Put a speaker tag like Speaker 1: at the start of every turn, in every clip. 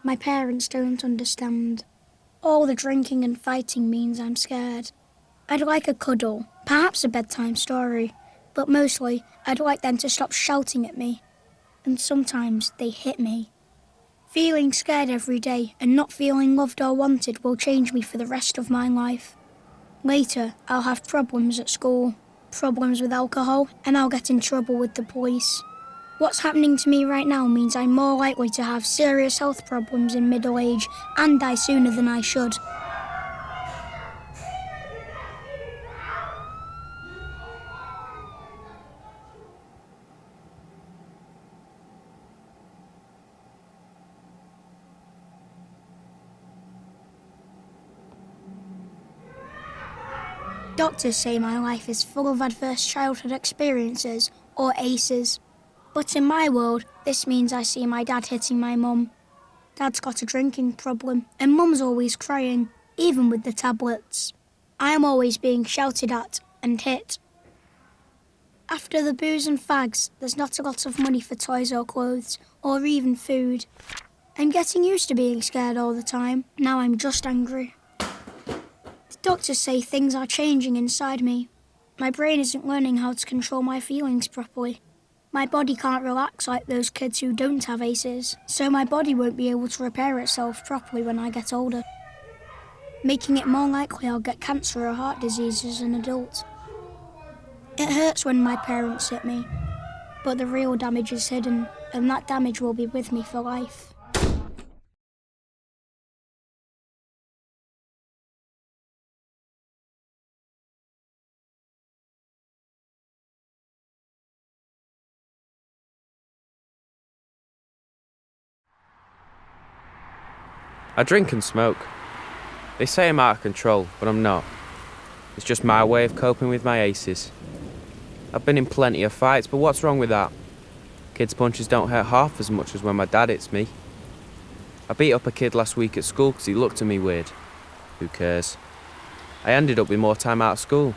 Speaker 1: My parents don't understand. All the drinking and fighting means I'm scared. I'd like a cuddle, perhaps a bedtime story, but mostly I'd like them to stop shouting at me. And sometimes they hit me. Feeling scared every day and not feeling loved or wanted will change me for the rest of my life. Later, I'll have problems at school, problems with alcohol, and I'll get in trouble with the police. What's happening to me right now means I'm more likely to have serious health problems in middle age and die sooner than I should. Doctors say my life is full of adverse childhood experiences, or ACEs. But in my world, this means I see my dad hitting my mum. Dad's got a drinking problem, and Mum's always crying, even with the tablets. I'm always being shouted at and hit. After the booze and fags, there's not a lot of money for toys or clothes, or even food. I'm getting used to being scared all the time. Now I'm just angry. The doctors say things are changing inside me. My brain isn't learning how to control my feelings properly. My body can't relax like those kids who don't have ACEs, so my body won't be able to repair itself properly when I get older, making it more likely I'll get cancer or heart disease as an adult. It hurts when my parents hit me, but the real damage is hidden, and that damage will be with me for life.
Speaker 2: I drink and smoke. They say I'm out of control, but I'm not. It's just my way of coping with my ACEs. I've been in plenty of fights, but what's wrong with that? Kids' punches don't hurt half as much as when my dad hits me. I beat up a kid last week at school because he looked at me weird. Who cares? I ended up with more time out of school.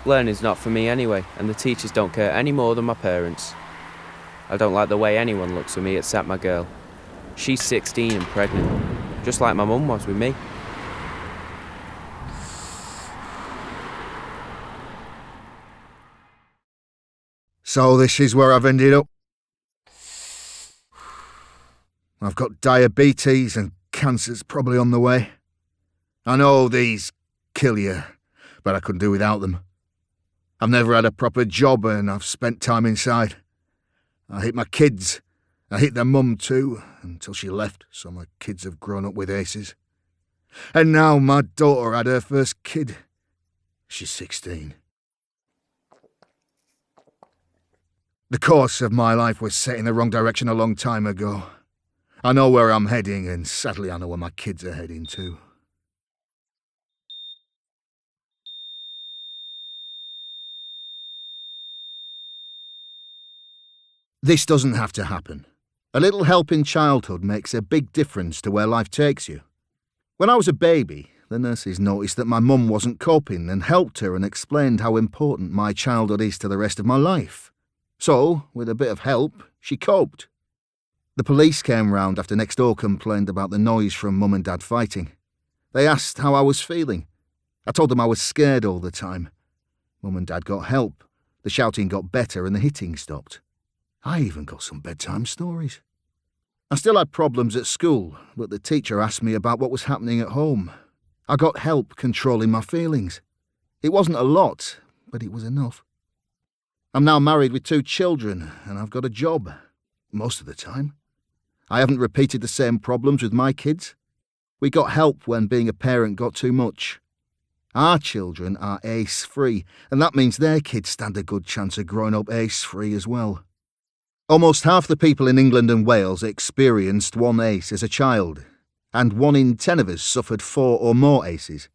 Speaker 2: Learning's not for me anyway, and the teachers don't care any more than my parents. I don't like the way anyone looks at me except my girl. She's 16 and pregnant, just like my mum was with me.
Speaker 3: So this is where I've ended up. I've got diabetes and cancer's probably on the way. I know these kill you, but I couldn't do without them. I've never had a proper job and I've spent time inside. I hate my kids. I hate their mum too, until she left, so my kids have grown up with ACEs. And now my daughter had her first kid. She's 16. The course of my life was set in the wrong direction a long time ago. I know where I'm heading, and sadly I know where my kids are heading too. This doesn't have to happen. A little help in childhood makes a big difference to where life takes you. When I was a baby, the nurses noticed that my mum wasn't coping and helped her and explained how important my childhood is to the rest of my life. So, with a bit of help, she coped. The police came round after next door complained about the noise from Mum and Dad fighting. They asked how I was feeling. I told them I was scared all the time. Mum and Dad got help. The shouting got better and the hitting stopped. I even got some bedtime stories. I still had problems at school, but the teacher asked me about what was happening at home. I got help controlling my feelings. It wasn't a lot, but it was enough. I'm now married with 2 children, and I've got a job, most of the time. I haven't repeated the same problems with my kids. We got help when being a parent got too much. Our children are ACE-free, and that means their kids stand a good chance of growing up ACE-free as well. Almost half the people in England and Wales experienced one ACE as a child, and 1 in 10 of us suffered 4 or more ACEs.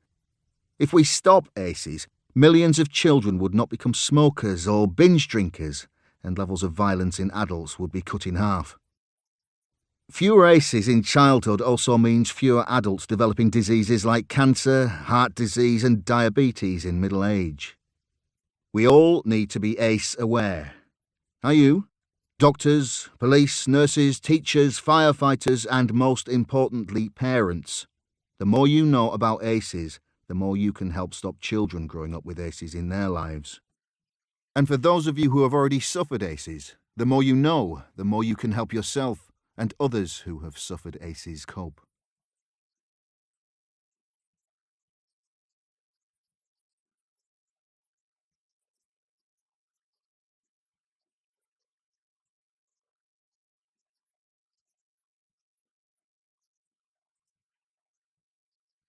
Speaker 3: If we stop ACEs, millions of children would not become smokers or binge drinkers, and levels of violence in adults would be cut in half. Fewer ACEs in childhood also means fewer adults developing diseases like cancer, heart disease and diabetes in middle age. We all need to be ACE aware. Are you? Doctors, police, nurses, teachers, firefighters, and most importantly, parents. The more you know about ACEs, the more you can help stop children growing up with ACEs in their lives. And for those of you who have already suffered ACEs, the more you know, the more you can help yourself and others who have suffered ACEs cope.